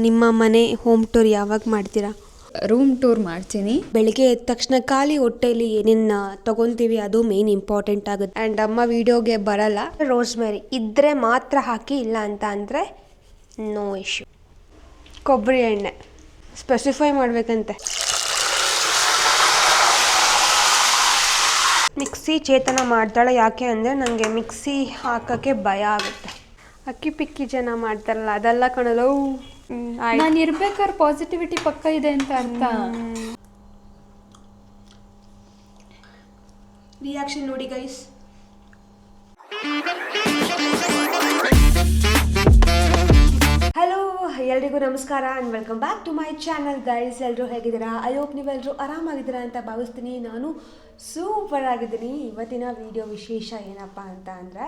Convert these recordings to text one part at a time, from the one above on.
ನಿಮ್ಮ ಮನೆ home tour ಯಾವಾಗ ಮಾಡ್ತೀರಾ? ರೂಮ್ ಟೂರ್ ಮಾಡ್ತೀನಿ. ಬೆಳಿಗ್ಗೆ ಎದ್ದ ತಕ್ಷಣ ಖಾಲಿ ಹೊಟ್ಟೆಯಲ್ಲಿ ಏನೇನು ತಗೊಂತೀವಿ ಅದು ಮೇನ್ ಇಂಪಾರ್ಟೆಂಟ್ ಆಗುತ್ತೆ. ಆ್ಯಂಡ್ ಅಮ್ಮ ವಿಡಿಯೋಗೆ ಬರಲ್ಲ. ರೋಸ್ಮೆರಿ ಇದ್ದರೆ ಮಾತ್ರ ಹಾಕಿ, ಇಲ್ಲ ಅಂತ ಅಂದರೆ ನೋ ಇಶ್ಯೂ. ಕೊಬ್ಬರಿ ಎಣ್ಣೆ ಸ್ಪೆಸಿಫೈ ಮಾಡಬೇಕಂತೆ. ಮಿಕ್ಸಿ ಚೇತನ ಮಾಡ್ತಾಳೆ. ಯಾಕೆ ಅಂದರೆ ನನಗೆ ಮಿಕ್ಸಿ ಹಾಕೋಕ್ಕೆ ಭಯ ಆಗುತ್ತೆ. ಅಕ್ಕಿ ಪಿಕ್ಕಿ ಜನ ಮಾಡ್ತಾರಲ್ಲ ಅದೆಲ್ಲ ಕಣಲು. ನಾನು ಇರ್ಬೇಕಾದ್ರೆ ಪಾಸಿಟಿವಿಟಿ ಪಕ್ಕ ಇದೆ ಅಂತ ಅರ್ಥ. ರಿಯಾಕ್ಷನ್ ನೋಡಿ ಗೈಸ್. ಹಲೋ, ಎಲ್ರಿಗೂ ನಮಸ್ಕಾರ and welcome back to my channel guys. ಎಲ್ಲರೂ ಹೇಗಿದ್ದೀರಾ? ಐ ಹೋಪ್ ನೀವೆಲ್ಲರೂ ಆರಾಮಾಗಿದ್ದೀರಾ ಅಂತ ಭಾವಿಸ್ತೀನಿ. ನಾನು ಸೂಪರ್ ಆಗಿದ್ದೀನಿ. ಇವತ್ತಿನ ವಿಡಿಯೋ ವಿಶೇಷ ಏನಪ್ಪ ಅಂತ ಅಂದರೆ,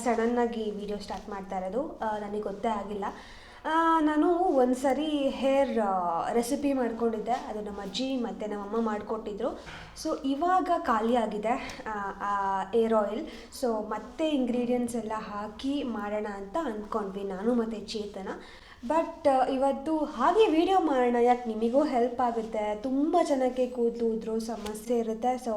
ಸಡನ್ನಾಗಿ ವಿಡಿಯೋ ಸ್ಟಾರ್ಟ್ ಮಾಡ್ತಾ ಇರೋದು. ನನಗೆ ಗೊತ್ತೇ ಆಗಿಲ್ಲ. ನಾನು ಒಂದು ಸರಿ ಹೇರ್ ರೆಸಿಪಿ ಮಾಡ್ಕೊಂಡಿದ್ದೆ. ಅದು ನಮ್ಮ ಅಜ್ಜಿ ಮತ್ತು ನಮ್ಮಮ್ಮ ಮಾಡಿಕೊಟ್ಟಿದ್ರು. ಸೊ ಇವಾಗ ಖಾಲಿಯಾಗಿದೆ ಏರ್ ಆಯಿಲ್. ಸೊ ಮತ್ತೆ ಇಂಗ್ರೀಡಿಯೆಂಟ್ಸ್ ಎಲ್ಲ ಹಾಕಿ ಮಾಡೋಣ ಅಂತ ಅಂದ್ಕೊಂಡ್ವಿ ನಾನು ಮತ್ತು ಚೇತನ. ಬಟ್ ಇವತ್ತು ಹಾಗೆ ವಿಡಿಯೋ ಮಾಡೋಣ, ಯಾಕೆ ನಿಮಗೂ ಹೆಲ್ಪ್ ಆಗುತ್ತೆ. ತುಂಬ ಜನಕ್ಕೆ ಕೂದಲು ಉದ್ರೋ ಸಮಸ್ಯೆ ಇರುತ್ತೆ. ಸೊ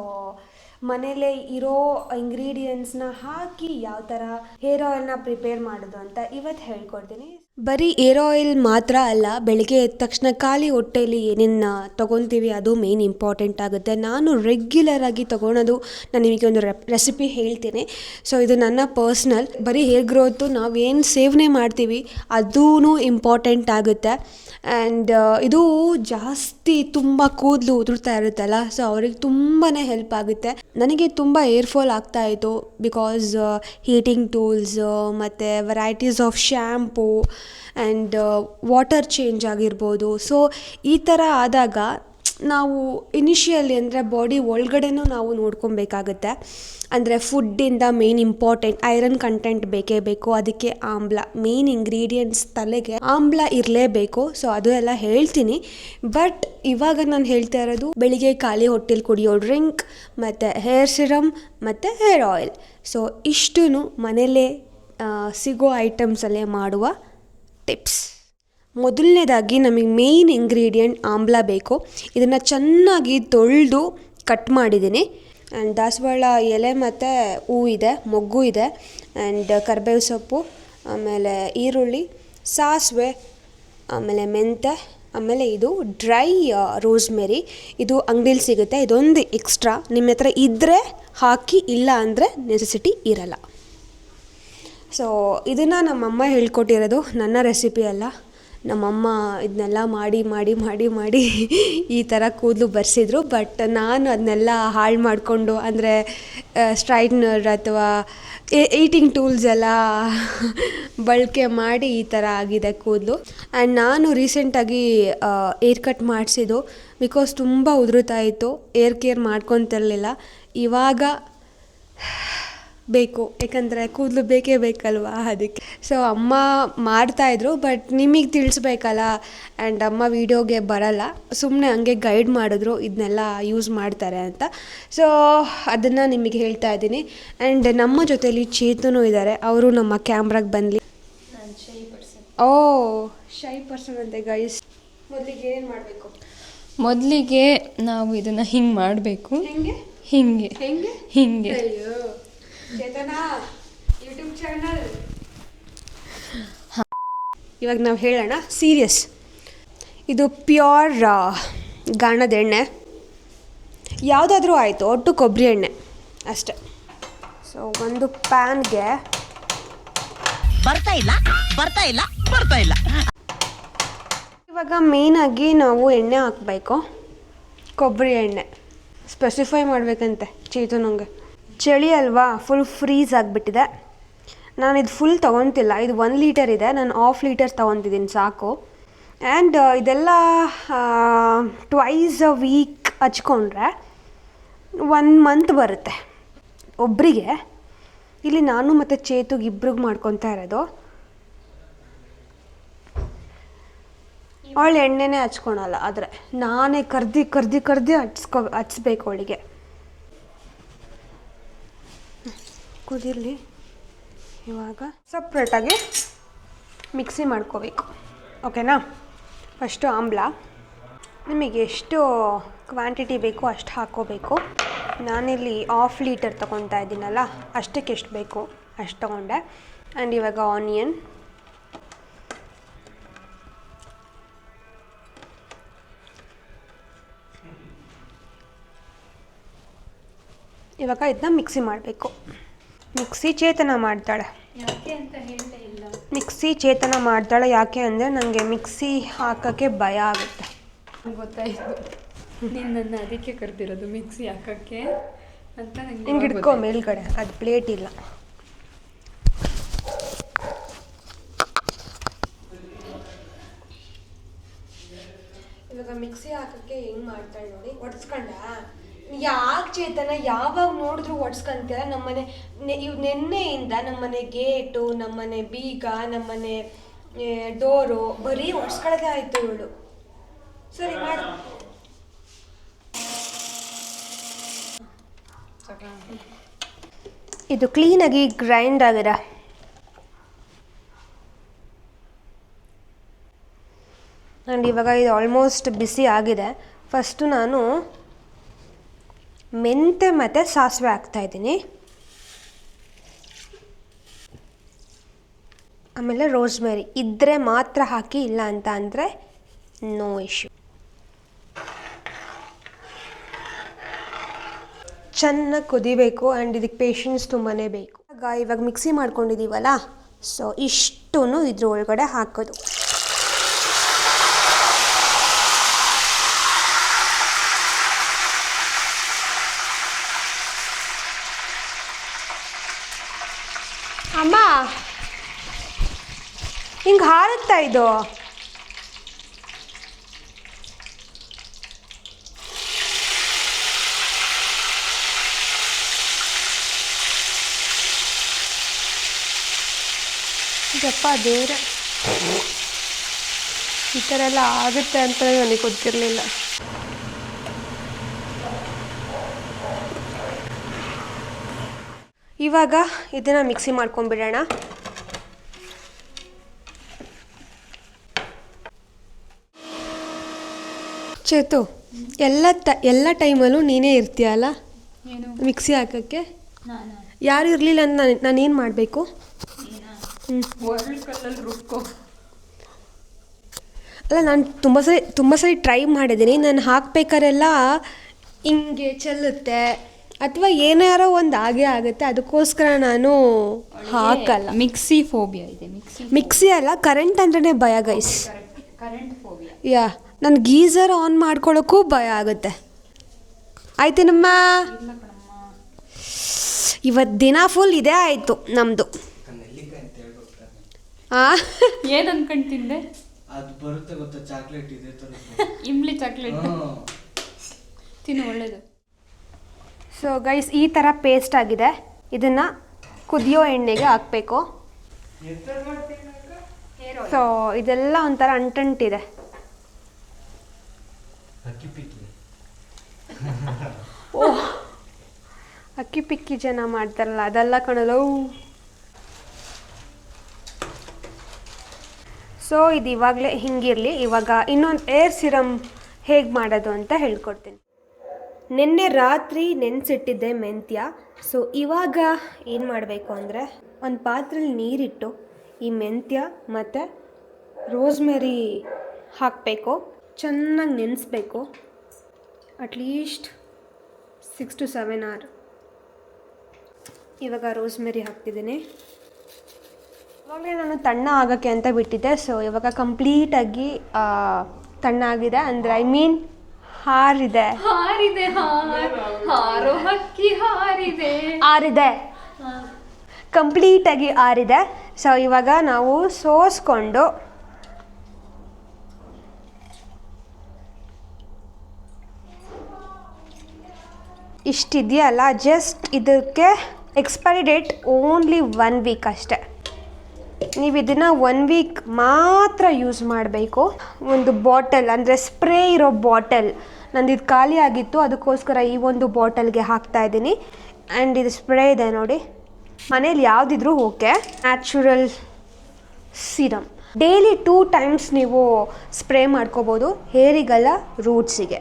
ಮನೇಲೇ ಇರೋ ಇಂಗ್ರೀಡಿಯೆಂಟ್ಸ್ನ ಹಾಕಿ ಯಾವ ಥರ ಹೇರ್ ಆಯಿಲ್ನ ಪ್ರಿಪೇರ್ ಮಾಡೋದು ಅಂತ ಇವತ್ತು ಹೇಳ್ಕೊಡ್ತೀನಿ. ಬರೀ ಏರ್ ಆಯಿಲ್ ಮಾತ್ರ ಅಲ್ಲ, ಬೆಳಿಗ್ಗೆ ಎದ್ದ ತಕ್ಷಣ ಖಾಲಿ ಹೊಟ್ಟೆಯಲ್ಲಿ ಏನೇನು ತೊಗೊತೀವಿ ಅದು ಮೇನ್ ಇಂಪಾರ್ಟೆಂಟ್ ಆಗುತ್ತೆ. ನಾನು ರೆಗ್ಯುಲರ್ ಆಗಿ ತೊಗೊಳೋದು, ನಾನು ನಿಮಗೆ ಒಂದು ರೆಸಿಪಿ ಹೇಳ್ತೀನಿ. ಸೊ ಇದು ನನ್ನ ಪರ್ಸ್ನಲ್. ಬರೀ ಹೇರ್ ಗ್ರೋತು ನಾವೇನು ಸೇವನೆ ಮಾಡ್ತೀವಿ ಅದೂ ಇಂಪಾರ್ಟೆಂಟ್ ಆಗುತ್ತೆ. ಆ್ಯಂಡ್ ಇದು ಜಾಸ್ತಿ ತುಂಬ ಕೂದಲು ಉದುರ್ತಾ ಇರುತ್ತಲ್ಲ, ಸೊ ಅವ್ರಿಗೆ ತುಂಬಾ ಹೆಲ್ಪ್ ಆಗುತ್ತೆ. ನನಗೆ ತುಂಬ ಏರ್ ಫಾಲ್ ಆಗ್ತಾಯಿತ್ತು ಬಿಕಾಸ್ ಹೀಟಿಂಗ್ ಟೂಲ್ಸ್ ಮತ್ತು varieties of shampoo and water change ಆಗಿರ್ಬೋದು. ಸೊ ಈ ಥರ ಆದಾಗ ನಾವು ಇನಿಷಿಯಲಿ ಅಂದರೆ ಬಾಡಿ ಒಳಗಡೆನೂ ನಾವು ನೋಡ್ಕೊಬೇಕಾಗತ್ತೆ. ಅಂದರೆ ಫುಡ್ಡಿಂದ ಮೇನ್ ಇಂಪಾರ್ಟೆಂಟ್ ಐರನ್ ಕಂಟೆಂಟ್ ಬೇಕೇ ಬೇಕು. ಅದಕ್ಕೆ ಆಮ್ಲ ಮೇನ್ ಇಂಗ್ರೀಡಿಯೆಂಟ್ಸ್. ತಲೆಗೆ ಆಮ್ಲ ಇರಲೇಬೇಕು. ಸೊ ಅದು ಎಲ್ಲ ಹೇಳ್ತೀನಿ. ಬಟ್ ಇವಾಗ ನಾನು ಹೇಳ್ತಾ ಇರೋದು ಬೆಳಿಗ್ಗೆ ಖಾಲಿ ಹೊಟ್ಟೆಲಿ ಕುಡಿಯೋ ಡ್ರಿಂಕ್ ಮತ್ತು ಹೇರ್ ಸಿರಮ್ ಮತ್ತು ಹೇರ್ ಆಯಿಲ್. ಸೊ ಇಷ್ಟೂ ಮನೇಲೇ ಸಿಗೋ ಐಟಮ್ಸಲ್ಲೇ ಮಾಡುವ ಟಿಪ್ಸ್. ಮೊದಲನೇದಾಗಿ ನಮಗೆ ಮೇಯ್ನ್ ಇಂಗ್ರೀಡಿಯೆಂಟ್ ಆಮ್ಲ ಬೇಕು. ಇದನ್ನು ಚೆನ್ನಾಗಿ ತೊಳೆದು ಕಟ್ ಮಾಡಿದ್ದೀನಿ. ಆ್ಯಂಡ್ ದಾಸವಾಳ ಎಲೆ ಮತ್ತು ಹೂವು ಇದೆ, ಮೊಗ್ಗು ಇದೆ, ಆ್ಯಂಡ್ ಕರಿಬೇವು ಸೊಪ್ಪು, ಆಮೇಲೆ ಈರುಳ್ಳಿ, ಸಾಸಿವೆ, ಆಮೇಲೆ ಮೆಂತೆ, ಆಮೇಲೆ ಇದು ಡ್ರೈ ರೋಸ್ಮೆರಿ. ಇದು ಅಂಗಡಿಲಿ ಸಿಗುತ್ತೆ. ಇದೊಂದು ಎಕ್ಸ್ಟ್ರಾ ನಿಮ್ಮ ಹತ್ರ ಇದ್ದರೆ ಹಾಕಿ, ಇಲ್ಲ ಅಂದರೆ ನೆಸೆಸಿಟಿ ಇರಲ್ಲ. ಸೊ ಇದನ್ನು ನಮ್ಮಮ್ಮ ಹೇಳ್ಕೊಟ್ಟಿರೋದು, ನನ್ನ ರೆಸಿಪಿ ಅಲ್ಲ. ನಮ್ಮಮ್ಮ ಇದನ್ನೆಲ್ಲ ಮಾಡಿ ಮಾಡಿ ಮಾಡಿ ಮಾಡಿ ಈ ಥರ ಕೂದಲು ಬರ್ಸಿದ್ರು. ಬಟ್ ನಾನು ಅದನ್ನೆಲ್ಲ ಹಾಳು ಮಾಡಿಕೊಂಡು, ಅಂದರೆ ಸ್ಟ್ರೈಟ್ನರ್ ಅಥವಾ ಈಟಿಂಗ್ ಟೂಲ್ಸ್ ಎಲ್ಲ ಬಳಕೆ ಮಾಡಿ ಈ ಥರ ಆಗಿದೆ ಕೂದಲು. ಆ್ಯಂಡ್ ನಾನು ರೀಸೆಂಟಾಗಿ ಏರ್ ಕಟ್ ಮಾಡಿಸಿದ್ದು ಬಿಕಾಸ್ ತುಂಬ ಉದುರುತ್ತಾ ಇತ್ತು. ಏರ್ ಕೇರ್ ಮಾಡ್ಕೊತಿರ್ಲಿಲ್ಲ. ಇವಾಗ ಬೇಕು, ಯಾಕಂದರೆ ಕೂದಲು ಬೇಕೇ ಬೇಕಲ್ವಾ, ಅದಕ್ಕೆ. ಸೊ ಅಮ್ಮ ಮಾಡ್ತಾಯಿದ್ರು, ಬಟ್ ನಿಮಗೆ ತಿಳಿಸ್ಬೇಕಲ್ಲ. ಆ್ಯಂಡ್ ಅಮ್ಮ ವಿಡಿಯೋಗೆ ಬರಲ್ಲ, ಸುಮ್ಮನೆ ಹಂಗೆ ಗೈಡ್ ಮಾಡಿದ್ರು ಇದನ್ನೆಲ್ಲ ಯೂಸ್ ಮಾಡ್ತಾರೆ ಅಂತ. ಸೊ ಅದನ್ನು ನಿಮಗೆ ಹೇಳ್ತಾ ಇದ್ದೀನಿ. ಆ್ಯಂಡ್ ನಮ್ಮ ಜೊತೆಲಿ ಚೇತನು ಇದ್ದಾರೆ. ಅವರು ನಮ್ಮ ಕ್ಯಾಮ್ರಾಗೆ ಬನ್ನಲಿ. ಓ, ಶೈ ಪರ್ಸನ್ ಅಂತೆ ಗೈಸ್. ಮೊದಲಿಗೆ ಏನು ಮಾಡಬೇಕು? ಮೊದಲಿಗೆ ನಾವು ಇದನ್ನು ಹಿಂಗೆ ಮಾಡಬೇಕು. ಹೆಂಗೆ ಹಿಂಗೆ ಹೆಂಗೆ ಹಿಂಗೆ ಅಯ್ಯೋ ಚೇತನ ಯೂಟ್ಯೂಬ್ ಚಾನಲ್. ಇವಾಗ ನಾವು ಹೇಳೋಣ ಸೀರಿಯಸ್. ಇದು ಪ್ಯೂರ್ ಗಾಣದ ಎಣ್ಣೆ, ಯಾವುದಾದ್ರೂ ಆಯಿತು, ಒಟ್ಟು ಕೊಬ್ಬರಿ ಎಣ್ಣೆ ಅಷ್ಟೆ. ಸೊ ಒಂದು ಪ್ಯಾನ್ಗೆ ಬರ್ತಾ ಇಲ್ಲ. ಇವಾಗ ಮೇಯ್ನಾಗಿ ನಾವು ಎಣ್ಣೆ ಹಾಕಬೇಕು. ಕೊಬ್ಬರಿ ಎಣ್ಣೆ ಸ್ಪೆಸಿಫೈ ಮಾಡಬೇಕಂತೆ ಚೇತನಂಗೆ. ಚಳಿ ಅಲ್ವಾ, ಫುಲ್ ಫ್ರೀಸ್ ಆಗಿಬಿಟ್ಟಿದೆ. ನಾನು ಇದು ಫುಲ್ ತೊಗೊತಿಲ್ಲ. ಇದು 1 ಲೀಟರ್ ಇದೆ, ನಾನು 1/2 ಲೀಟರ್ ತೊಗೊತಿದ್ದೀನಿ ಸಾಕು. ಆ್ಯಂಡ್ ಇದೆಲ್ಲ ಟ್ವೈಸ್ ಅ ವೀಕ್ ಹಚ್ಕೊಂಡ್ರೆ 1 ಮಂತ್ ಬರುತ್ತೆ ಒಬ್ಬರಿಗೆ. ಇಲ್ಲಿ ನಾನು ಮತ್ತು ಚೇತುಗೆ ಇಬ್ರಿಗೆ ಮಾಡ್ಕೊತಾ ಇರೋದು. ಅವಳು ಎಣ್ಣೆನೇ ಹಚ್ಕೊಳಲ್ಲ, ಆದರೆ ನಾನೇ ಕರ್ದು ಹಚ್ಬೇಕು ಅವಳಿಗೆ. ಕುದಿರಲಿ. ಇವಾಗ ಸಪ್ರೇಟಾಗಿ ಮಿಕ್ಸಿ ಮಾಡ್ಕೋಬೇಕು. ಓಕೆನಾ. ಫಸ್ಟು ಆಮ್ಲ ನಿಮಗೆ ಎಷ್ಟು ಕ್ವಾಂಟಿಟಿ ಬೇಕೋ ಅಷ್ಟು ಹಾಕ್ಕೋಬೇಕು. ನಾನಿಲ್ಲಿ 1/2 ಲೀಟರ್ ತೊಗೊತಾ ಇದ್ದೀನಲ್ಲ, ಅಷ್ಟಕ್ಕೆ ಎಷ್ಟು ಬೇಕು ಅಷ್ಟು ತೊಗೊಂಡೆ. ಆ್ಯಂಡ್ ಇವಾಗ ಆನಿಯನ್, ಇವಾಗ ಇದನ್ನ ಮಿಕ್ಸಿ ಮಾಡಬೇಕು. ಮಿಕ್ಸಿ ಚೇತನ ಮಾಡ್ತಾಳೆ. ಯಾಕೆ ಅಂತ ಹೇಳಲೇ ಇಲ್ಲ. ಮಿಕ್ಸಿ ಚೇತನ ಮಾಡ್ತಾಳೆ ಯಾಕೆ ಅಂದರೆ ನನಗೆ ಮಿಕ್ಸಿ ಹಾಕೋಕ್ಕೆ ಭಯ ಆಗುತ್ತೆ. ಗೊತ್ತಾಯಿತು, ನೀನು ನನ್ನ ಅದಕ್ಕೆ ಕರೆದಿರೋದು ಮಿಕ್ಸಿ ಹಾಕೋಕ್ಕೆ ಅಂತ. ಹಿಂಗೆ ಹಿಡ್ಕೊ ಮೇಲ್ಗಡೆ, ಅದು ಪ್ಲೇಟ್ ಇಲ್ಲ. ಇವಾಗ ಮಿಕ್ಸಿ ಹಾಕೋಕ್ಕೆ ಹೆಂಗೆ ಮಾಡ್ತಾಳೆ ನೋಡಿ, ಒಡ್ಸ್ಕೊಂಡ. ಯಾಕೆ ಚೇತನ ಯಾವಾಗ ನೋಡಿದ್ರು ಒಡ್ಸ್ಕೊಂತೀರ? ನಮ್ಮನೆ ಇವು ನೆನ್ನೆಯಿಂದ ನಮ್ಮನೆ ಗೇಟು, ನಮ್ಮನೆ ಬೀಗ, ನಮ್ಮನೆ ಡೋರು ಬರೀ ಒಡ್ಸ್ಕೊಳ್ಳೋದೇ ಆಯಿತು ಇವಳು. ಸರಿ ಮಾಡು. ಇದು ಕ್ಲೀನಾಗಿ ಗ್ರೈಂಡ್ ಆಗಿದೆ. ಆ್ಯಂಡ್ ಇವಾಗ ಇದು ಆಲ್ಮೋಸ್ಟ್ ಬಿಸಿ ಆಗಿದೆ. ಫಸ್ಟು ನಾನು ಮೆಂತೆ ಮತ್ತು ಸಾಸಿವೆ ಹಾಕ್ತಾಯಿದ್ದೀನಿ. ಆಮೇಲೆ ರೋಸ್ಮೆರಿ ಇದ್ದರೆ ಮಾತ್ರ ಹಾಕಿ, ಇಲ್ಲ ಅಂತ ಅಂದರೆ ನೋ ಇಶ್ಯೂ. ಚೆನ್ನಾಗಿ ಕುದಿಬೇಕು. ಆ್ಯಂಡ್ ಇದಕ್ಕೆ ಪೇಷನ್ಸ್ ತುಂಬಾ ಬೇಕು. ಇವಾಗ ಮಿಕ್ಸಿ ಮಾಡ್ಕೊಂಡಿದ್ದೀವಲ್ಲ, ಸೊ ಇಷ್ಟೂ ಇದ್ರ ಒಳಗಡೆ ಹಾಕೋದು. ಅಮ್ಮ ಹಿಂಗೆ ಹಾರುತ್ತಾ ಇದು? ಜಪ್ಪ ದೇವ್ರ, ಈ ಥರ ಎಲ್ಲ ಆಗುತ್ತೆ ಅಂತ ನನಗೆ ಗೊತ್ತಿರಲಿಲ್ಲ. ಇವಾಗ ಇದನ್ನು ಮಿಕ್ಸಿ ಮಾಡ್ಕೊಂಡ್ಬಿಡೋಣ. ಚೇತು, ಎಲ್ಲ ಟೈಮಲ್ಲೂ ನೀನೇ ಇರ್ತೀಯಲ್ಲ ಏನು ಮಿಕ್ಸಿ ಹಾಕೋಕ್ಕೆ? ನಾನು ಯಾರು ಇರಲಿಲ್ಲ ಅಂತ ನಾನೇನು ಮಾಡಬೇಕು? ವರ್ಲ್ಡ್ ಕಲ್ಲಲ್ಲಿ ರುಬ್ಕೋ. ಅಲ್ಲ, ನಾನು ತುಂಬ ಸರಿ ಟ್ರೈ ಮಾಡಿದ್ದೀನಿ. ನಾನು ಹಾಕ್ಬೇಕಾರೆಲ್ಲ ಹಿಂಗೆ ಚೆಲ್ಲುತ್ತೆ ಅಥವಾ ಏನಾರೋ ಒಂದು ಆಗೇ ಆಗುತ್ತೆ. ಅದಕ್ಕೋಸ್ಕರ ನಾನು ಹಾಕಲ್ಲ. ಮಿಕ್ಸಿ ಫೋಬಿಯಾ ಇದೆ. ಮಿಕ್ಸಿ ಅಲ್ಲ, ಕರೆಂಟ್ ಅಂದ್ರೇ ಭಯ ಗೈಸ್. Current phobia. ಯಾ, ನಾನು ಗೀಝರ್ ಆನ್ ಮಾಡ್ಕೊಳ್ಳೋಕ್ಕೂ ಭಯ ಆಗುತ್ತೆ. ಆಯ್ತೇನಮ್ಮ? ಇವತ್ತು ದಿನ ಫುಲ್ ಇದೇ ಆಯಿತು ನಮ್ಮದು. ಏನು ಅನ್ಕೊಂತಿಂದೆ? ಅದು ಬರುತ್ತೆ ಗೊತ್ತಾ, ಚಾಕ್ಲೇಟ್ ಇದೆ ತರ. ಇಮ್ಲಿ ಚಾಕ್ಲೇಟ್ ತಿನ್ನು, ಒಳ್ಳೇದು. ಸೊ ಗೈಸ್, ಈ ಥರ ಪೇಸ್ಟ್ ಆಗಿದೆ. ಇದನ್ನು ಕುದಿಯೋ ಎಣ್ಣೆಗೆ ಹಾಕಬೇಕು. ಸೊ ಇದೆಲ್ಲ ಒಂಥರ ಅಂಟಂಟಿದೆ. ಓಹ್, ಅಕ್ಕಿ ಪಿಕ್ಕಿ ಜನ ಮಾಡ್ತಾರಲ್ಲ ಅದೆಲ್ಲ ಕಣಲು. ಸೊ ಇದು ಇವಾಗಲೇ ಹಿಂಗಿರಲಿ. ಇವಾಗ ಇನ್ನೊಂದು ಏರ್ ಸಿರಮ್ ಹೇಗೆ ಮಾಡೋದು ಅಂತ ಹೇಳ್ಕೊಡ್ತೀನಿ. ನಿನ್ನೆ ರಾತ್ರಿ ನೆನೆಸಿಟ್ಟಿದ್ದೆ ಮೆಂತ್ಯ. ಸೊ ಇವಾಗ ಏನು ಮಾಡಬೇಕು ಅಂದರೆ, ಒಂದು ಪಾತ್ರೆಯಲ್ಲಿ ನೀರಿಟ್ಟು ಈ ಮೆಂತ್ಯ ಮತ್ತು ರೋಸ್ಮೆರಿ ಹಾಕಬೇಕು. ಚೆನ್ನಾಗಿ ನೆನೆಸ್ಬೇಕು. At least 6 to 7 hours. ಇವಾಗ ರೋಸ್ಮೆರಿ ಹಾಕ್ತಿದ್ದೀನಿ. ಇವಾಗಲೇ ನಾನು ತಣ್ಣ ಆಗೋಕ್ಕೆ ಅಂತ ಬಿಟ್ಟಿದ್ದೆ. ಸೊ ಇವಾಗ ಕಂಪ್ಲೀಟಾಗಿ ತಣ್ಣ ಆಗಿದೆ. ಅಂದರೆ ಹಾರಿದೆ. ಹಾರೋ ಹಕ್ಕಿ ಆರಿದೆ, ಕಂಪ್ಲೀಟಾಗಿ ಆರಿದೆ. ಸೊ ಇವಾಗ ನಾವು ಸೋಸ್ಕೊಂಡು ಇಷ್ಟಿದೆಯಲ್ಲ, ಜಸ್ಟ್ ಇದಕ್ಕೆ ಎಕ್ಸ್ಪೈರಿ ಡೇಟ್ ಓನ್ಲಿ 1 week ಅಷ್ಟೆ. ನೀವು ಇದನ್ನು 1 week ಮಾತ್ರ ಯೂಸ್ ಮಾಡಬೇಕು. ಒಂದು ಬಾಟಲ್ ಅಂದರೆ ಸ್ಪ್ರೇ ಇರೋ ಬಾಟಲ್ ನಂದು ಇದು ಖಾಲಿ ಆಗಿತ್ತು, ಅದಕ್ಕೋಸ್ಕರ ಈ ಒಂದು ಬಾಟಲ್ಗೆ ಹಾಕ್ತಾಯಿದ್ದೀನಿ. ಆ್ಯಂಡ್ ಇದು ಸ್ಪ್ರೇ ಇದೆ ನೋಡಿ. ಮನೇಲಿ ಯಾವುದಿದ್ರೂ okay. Natural serum daily 2 times ನೀವು ಸ್ಪ್ರೇ ಮಾಡ್ಕೋಬೋದು ಹೇರಿಗಲ್ಲ ರೂಟ್ಸಿಗೆ.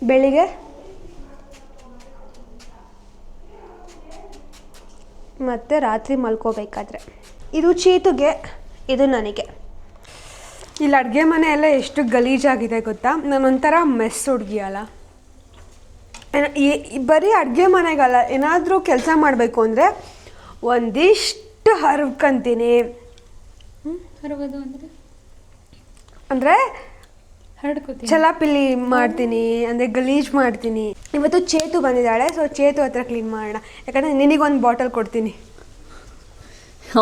ಬೆಳಿಗ್ಗೆ ಮತ್ತು ರಾತ್ರಿ ಮಲ್ಕೋಬೇಕಾದ್ರೆ. ಇದು ಚೀತುಗೆ, ಇದು ನನಗೆ. ಇಲ್ಲಿ ಅಡುಗೆ ಮನೆ ಎಲ್ಲ ಎಷ್ಟು ಗಲೀಜಾಗಿದೆ ಗೊತ್ತಾ. ನಾನೊಂಥರ ಮೆಸ್ ಹುಡುಗಿ ಅಲ್ಲ. ಬರೀ ಅಡುಗೆ ಮನೆಗಲ್ಲ, ಏನಾದರೂ ಕೆಲಸ ಮಾಡಬೇಕು ಅಂದರೆ ಒಂದಿಷ್ಟು ಹರವ್ಕೊಂತೀನಿ. ಹರಗೋದು ಅಂದರೆ ಅಂದರೆ ಹರಡ್ಕೋತೀನಿ, ಚಲಾಪಿಲಿ ಮಾಡ್ತೀನಿ, ಅಂದರೆ ಗಲೀಜ್ ಮಾಡ್ತೀನಿ. ಇವತ್ತು ಚೇತು ಬಂದಿದ್ದಾಳೆ, ಸೊ ಚೇತು ಹತ್ರ ಕ್ಲೀನ್ ಮಾಡೋಣ. ಯಾಕಂದರೆ ನಿನಗೊಂದು ಬಾಟಲ್ ಕೊಡ್ತೀನಿ.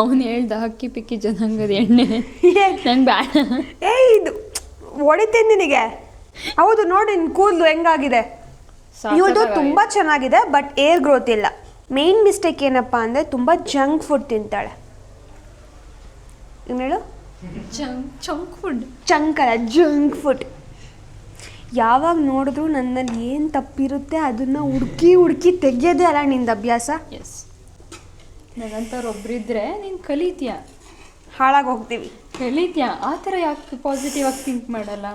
ಅವನು ಹೇಳ್ದ ಅಕ್ಕಿ ಪಿಕ್ಕಿ ಜನಾಂಗದ ಎಣ್ಣೆ ನಂಗೆ ಬೇಡ. ಇದು ಹೊಡಿತೀನಿ ನಿನಗೆ. ಹೌದು ನೋಡಿ, ನಿನ್ನ ಕೂದಲು ಹೆಂಗಾಗಿದೆ. ಇವತ್ತು ತುಂಬ ಚೆನ್ನಾಗಿದೆ, ಬಟ್ ಏರ್ ಗ್ರೋತ್ ಇಲ್ಲ. ಮೇನ್ ಮಿಸ್ಟೇಕ್ ಏನಪ್ಪ ಅಂದರೆ ತುಂಬ ಜಂಕ್ ಫುಡ್ ತಿಂತಾಳೆ. ಏನು ಹೇಳು? Chunk food. ಚಂಕ್ ಅಲ್ಲ, ಜಂಕ್ ಫುಡ್. ಯಾವಾಗ ನೋಡಿದ್ರು ನನ್ನಲ್ಲಿ ಏನು ತಪ್ಪಿರುತ್ತೆ ಅದನ್ನು ಹುಡುಕಿ ತೆಗಿಯೋದೇ ಅಲ್ಲ ನಿಂದು ಅಭ್ಯಾಸ. ಎಸ್, ನನಗಂಥವ್ರು ಒಬ್ರಿದ್ರೆ ನೀನು ಕಲಿತೀಯ, ಹಾಳಾಗಿ ಹೋಗ್ತೀವಿ. ಕಲಿತೀಯ. ಆ ಥರ ಯಾಕೆ ಪಾಸಿಟಿವ್ ಆಗಿ ಥಿಂಕ್ ಮಾಡಲ್ಲ?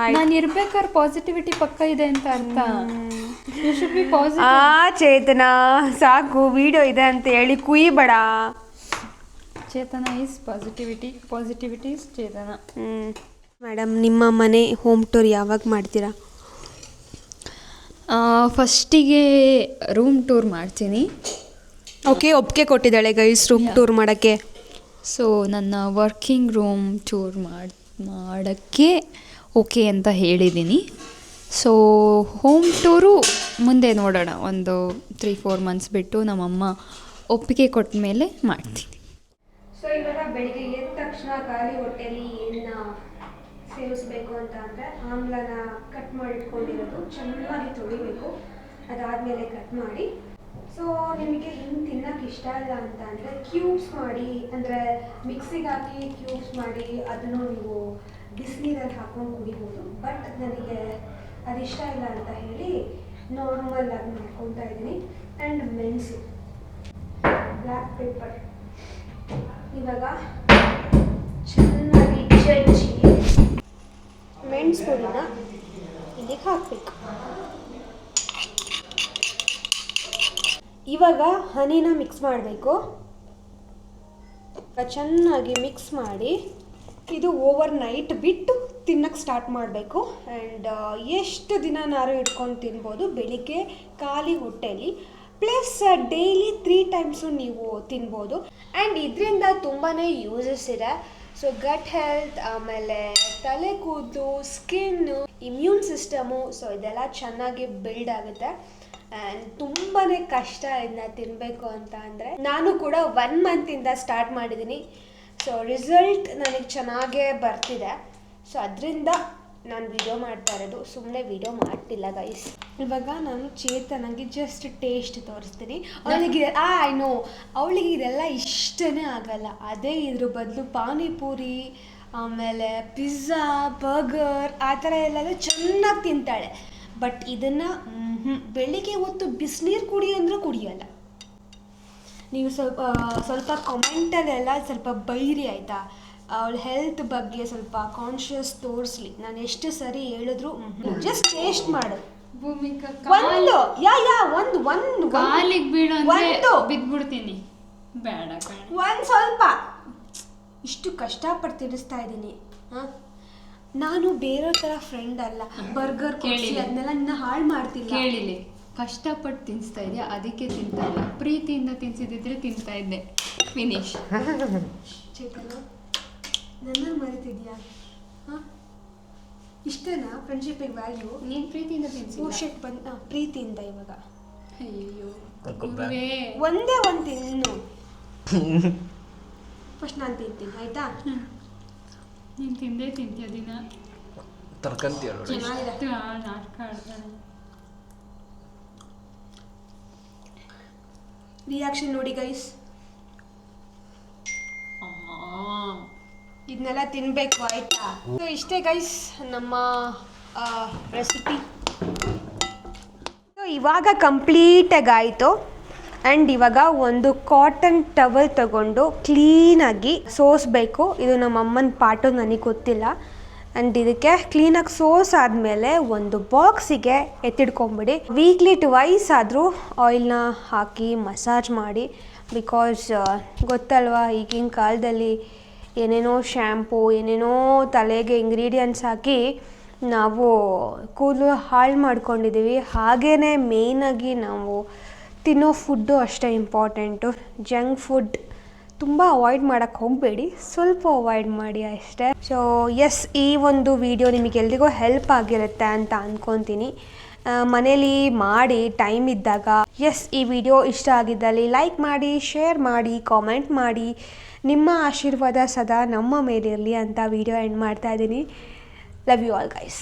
ಆಯ್ತು. ನಾನು ಇರ್ಬೇಕಾದ್ರೆ ಪಾಸಿಟಿವಿಟಿ ಪಕ್ಕ ಇದೆ ಅಂತ ಅರ್ಥ. You should be positive. Chetana ಸಾಕು, ವಿಡಿಯೋ ಇದೆ ಅಂತ ಹೇಳಿ ಕುಯ್ಬೇಡ. Chetana is positivity, positivity is Chetana. Madam, ನಿಮ್ಮ ಮನೆ ಹೋಮ್ ಟೂರ್ ಯಾವಾಗ ಮಾಡ್ತೀರಾ? ಫಸ್ಟಿಗೆ ರೂಮ್ ಟೂರ್ ಮಾಡ್ತೀನಿ. ಓಕೆ, ಒಪ್ಪಿಗೆ ಕೊಟ್ಟಿದ್ದಾಳೆ ಗೈಸ್ ರೂಮ್ ಟೂರ್ ಮಾಡೋಕ್ಕೆ. ಸೊ ನನ್ನ ವರ್ಕಿಂಗ್ ರೂಮ್ ಟೂರ್ ಮಾಡೋಕ್ಕೆ ಓಕೆ ಅಂತ ಹೇಳಿದ್ದೀನಿ. ಸೊ ಹೋಮ್ ಟೂರು ಮುಂದೆ ನೋಡೋಣ, ಒಂದು 3-4 ಮಂತ್ಸ್ ಬಿಟ್ಟು ನಮ್ಮಮ್ಮ ಒಪ್ಪಿಗೆ ಕೊಟ್ಟ ಮೇಲೆ ಮಾಡ್ತೀನಿ. ಸೊ ಇವಾಗ ಬೆಳಿಗ್ಗೆ ಎದ್ದ ತಕ್ಷಣ ಖಾಲಿ ಹೊಟ್ಟೆಯಲ್ಲಿ ಏನು ಸೇವಿಸಬೇಕು ಅಂತ ಅಂದರೆ ಆಮ್ಲನ ಕಟ್ ಮಾಡಿಟ್ಕೊಂಡಿರೋದು ಚೆನ್ನಾಗಿ ತೊಳಿಬೇಕು. ಅದಾದಮೇಲೆ ಕಟ್ ಮಾಡಿ, ಸೊ ನಿಮಗೆ ಹಿಂಗೆ ತಿನ್ನೋಕ್ಕೆ ಇಷ್ಟ ಇಲ್ಲ ಅಂತ ಅಂದರೆ ಕ್ಯೂಬ್ಸ್ ಮಾಡಿ, ಅಂದರೆ ಮಿಕ್ಸಿಗೆ ಹಾಕಿ ಕ್ಯೂಬ್ಸ್ ಮಾಡಿ ಅದನ್ನು ನೀವು ಬಿಸಿನೀರಲ್ಲಿ ಹಾಕ್ಕೊಂಡು ಕುಡಿಬೋದು. ಬಟ್ ನನಗೆ ಅದಿಷ್ಟ ಇಲ್ಲ ಅಂತ ಹೇಳಿ ನಾರ್ಮಲ್ ಆಗಿ ಮಾಡ್ಕೊತಾ ಇದ್ದೀನಿ. ಆ್ಯಂಡ್ ಮೆಣಸು, ಬ್ಲ್ಯಾಕ್ ಪೆಪ್ಪರ್ ಇವಾಗ ಚೆನ್ನಾಗಿ ಜಜ್ಜಿ ಮೆಣಸು ಪುಡಿನ ಇಲ್ಲಿಗೆ ಹಾಕಬೇಕು. ಇವಾಗ ಹನಿನ ಮಿಕ್ಸ್ ಮಾಡಬೇಕು. ಚೆನ್ನಾಗಿ ಮಿಕ್ಸ್ ಮಾಡಿ ಇದು ಓವರ್ ನೈಟ್ ಬಿಟ್ಟು ತಿನ್ನಕ್ಕೆ ಸ್ಟಾರ್ಟ್ ಮಾಡಬೇಕು. ಆ್ಯಂಡ್ ಎಷ್ಟು ದಿನನಾರು ಇಟ್ಕೊಂಡು ತಿನ್ಬೋದು, ಬೆಳಿಗ್ಗೆ ಖಾಲಿ ಹೊಟ್ಟೆಯಲ್ಲಿ. ಪ್ಲಸ್ ಡೈಲಿ 3 ಟೈಮ್ಸು ನೀವು ತಿನ್ಬೋದು. ಆ್ಯಂಡ್ ಇದರಿಂದ ತುಂಬಾ ಯೂಸಸ್ ಇದೆ. ಸೊ ಗಟ್ ಹೆಲ್ತ್, ಆಮೇಲೆ ತಲೆ ಕೂದಲು, ಸ್ಕಿನ್ನು, ಇಮ್ಯೂನ್ ಸಿಸ್ಟಮು, ಸೊ ಇದೆಲ್ಲ ಚೆನ್ನಾಗಿ ಬಿಲ್ಡ್ ಆಗುತ್ತೆ. ಆ್ಯಂಡ್ ತುಂಬಾ ಕಷ್ಟ ಇದನ್ನ ತಿನ್ನಬೇಕು ಅಂತ ಅಂದರೆ. ನಾನು ಕೂಡ 1 ಮಂತಿಂದ ಸ್ಟಾರ್ಟ್ ಮಾಡಿದ್ದೀನಿ. ಸೊ ರಿಸಲ್ಟ್ ನನಗೆ ಚೆನ್ನಾಗೇ ಬರ್ತಿದೆ. ಸೊ ಅದರಿಂದ ನಾನು ವಿಡಿಯೋ ಮಾಡ್ತಾ ಇರೋದು, ಸುಮ್ಮನೆ ವಿಡಿಯೋ ಮಾಡ್ತಿಲ್ಲ ಗೈಸ್. ಇವಾಗ ನಾನು ಚೇತನಾಗಿ ಜಸ್ಟ್ ಟೇಸ್ಟ್ ತೋರಿಸ್ತೀನಿ. ಅವಳಿಗೆ ಅವಳಿಗೆ ಇದೆಲ್ಲ ಇಷ್ಟನೇ ಆಗಲ್ಲ. ಅದೇ ಇದ್ರ ಬದಲು ಪಾನಿಪೂರಿ, ಆಮೇಲೆ ಪಿಜ್ಜಾ, ಬರ್ಗರ್ ಆ ಥರ ಎಲ್ಲಾದರೂ ಚೆನ್ನಾಗಿ ತಿಂತಾಳೆ. ಬಟ್ ಇದನ್ನು ಬೆಳಿಗ್ಗೆ ಹೊತ್ತು ಬಿಸಿನೀರು ಕುಡಿ ಅಂದರೂ ಕುಡಿಯಲ್ಲ. ನೀವು ಸ್ವಲ್ಪ ಕಮೆಂಟಲ್ಲೆಲ್ಲ ಸ್ವಲ್ಪ ಬೈರಿ ಆಯಿತಾ. ಅವಳ ಹೆಲ್ತ್ ಬಗ್ಗೆ ಸ್ವಲ್ಪ ಕಾನ್ಷಿಯಸ್ ತೋರಿಸ್ಲಿ. ನಾನು ಎಷ್ಟು ಸರಿ ಹೇಳಿದ್ರು ಜಸ್ಟ್ ಟೇಸ್ಟ್ ಮಾಡು. ಒಂದು ಕಾಲಿಗೆ ಬೀಳು ಅಂದ್ರೆ ಬಿದ್ಬಿಡ್ತೀನಿ. ಬೇಡ, ಒಂದು ಸ್ವಲ್ಪ ಇಷ್ಟು ಕಷ್ಟಪಟ್ಟು ತಿನ್ನಿಸ್ತಾ ಇದ್ದೀನಿ. ನಾನು ಬೇರೆ ಥರ ಫ್ರೆಂಡ್ ಅಲ್ಲ. ಬರ್ಗರ್ ಕೊಡಿಸಿ ಅದನ್ನೆಲ್ಲ ನಿನ್ನ ಹಾಳು ಮಾಡ್ತಿಲ್ಲ. ಕೇಳಿಲಿ, ಕಷ್ಟಪಟ್ಟು ತಿನ್ನಿಸ್ತಾ ಇದೆಯಾ, ಅದಕ್ಕೆ ತಿಂತಾ ಇಲ್ಲ. ಪ್ರೀತಿಯಿಂದ ತಿನ್ಸಿದ್ರೆ ತಿಂತಾ ಇದ್ದೆ. ಫಿನಿಶ್. ಚೇತನ, ನನ್ನ ಮರೆತಿದ್ಯಾ? ಇಷ್ಟೇನಾ ಫ್ರೆಂಡ್ಶಿಪ್ಪಿಗೆ ವ್ಯಾಲ್ಯೂ? ನೀನು ಪ್ರೀತಿಯಿಂದ ತಿನ್ಸಿ. ಪ್ರೀತಿಯಿಂದ ಇವಾಗ. ಅಯ್ಯೋ, ಒಂದೇ ಒಂದು ತಿನ್ನು. ಫಸ್ಟ್ ನಾನು ತಿಂತೀನಿ, ಆಯ್ತಾ? ನೀನು ತಿಂದೇ ತಿಂತೀಯ ದಿನ. ತರ್ಕಂತೀಯ ನಾಟಕ ಆಡ್ತಾನೆ. ರಿಯಾಕ್ಷನ್ ನೋಡಿ ಗೈಸ್. ಇದನ್ನೆಲ್ಲ ತಿನ್ನಬೇಕು, ಆಯಿತಾ? ಸೊ ಇಷ್ಟೇ ಗೈಸ್ ನಮ್ಮ ರೆಸಿಪಿ. ಸೊ ಇವಾಗ ಕಂಪ್ಲೀಟಾಗಿ ಆಯಿತು. ಆ್ಯಂಡ್ ಇವಾಗ ಒಂದು ಕಾಟನ್ ಟವಲ್ ತಗೊಂಡು ಕ್ಲೀನಾಗಿ ಸೋಸಬೇಕು. ಇದು ನಮ್ಮ ಅಮ್ಮನ ಪಾಟು, ನನಗೆ ಗೊತ್ತಿಲ್ಲ. ಆ್ಯಂಡ್ ಇದಕ್ಕೆ ಕ್ಲೀನಾಗಿ ಸೋಸಾದ್ಮೇಲೆ ಒಂದು ಬಾಕ್ಸಿಗೆ ಎತ್ತಿಡ್ಕೊಂಬಿಡಿ. ವೀಕ್ಲಿ 2 ಆದರೂ ಆಯಿಲ್ನ ಹಾಕಿ ಮಸಾಜ್ ಮಾಡಿ. ಬಿಕಾಸ್ ಗೊತ್ತಲ್ವಾ, ಈಗಿನ ಕಾಲದಲ್ಲಿ ಏನೇನೋ ಶ್ಯಾಂಪು, ಏನೇನೋ ತಲೆಗೆ ಇಂಗ್ರೀಡಿಯೆಂಟ್ಸ್ ಹಾಕಿ ನಾವು ಕೂದಲು ಹಾಳು ಮಾಡ್ಕೊಂಡಿದ್ದೀವಿ. ಹಾಗೇ ಮೇಯ್ನಾಗಿ ನಾವು ತಿನ್ನೋ ಫುಡ್ಡು ಅಷ್ಟೇ ಇಂಪಾರ್ಟೆಂಟು. ಜಂಕ್ ಫುಡ್ ತುಂಬ ಅವಾಯ್ಡ್ ಮಾಡೋಕ್ಕೆ ಹೋಗಬೇಡಿ, ಸ್ವಲ್ಪ ಅವಾಯ್ಡ್ ಮಾಡಿ ಅಷ್ಟೇ. ಸೊ ಎಸ್, ಈ ಒಂದು ವಿಡಿಯೋ ನಿಮಗೆಲ್ರಿಗೂ ಹೆಲ್ಪ್ ಆಗಿರುತ್ತೆ ಅಂತ ಅಂದ್ಕೊತೀನಿ. ಮನೇಲಿ ಮಾಡಿ ಟೈಮ್ ಇದ್ದಾಗ. ಎಸ್, ಈ ವಿಡಿಯೋ ಇಷ್ಟ ಆಗಿದ್ದಲ್ಲಿ ಲೈಕ್ ಮಾಡಿ, ಶೇರ್ ಮಾಡಿ, ಕಾಮೆಂಟ್ ಮಾಡಿ. ನಿಮ್ಮ ಆಶೀರ್ವಾದ ಸದಾ ನಮ್ಮ ಮೇಲಿರಲಿ ಅಂತ ವಿಡಿಯೋ ಎಂಡ್ ಮಾಡ್ತಾ ಇದ್ದೀನಿ. Love you all guys.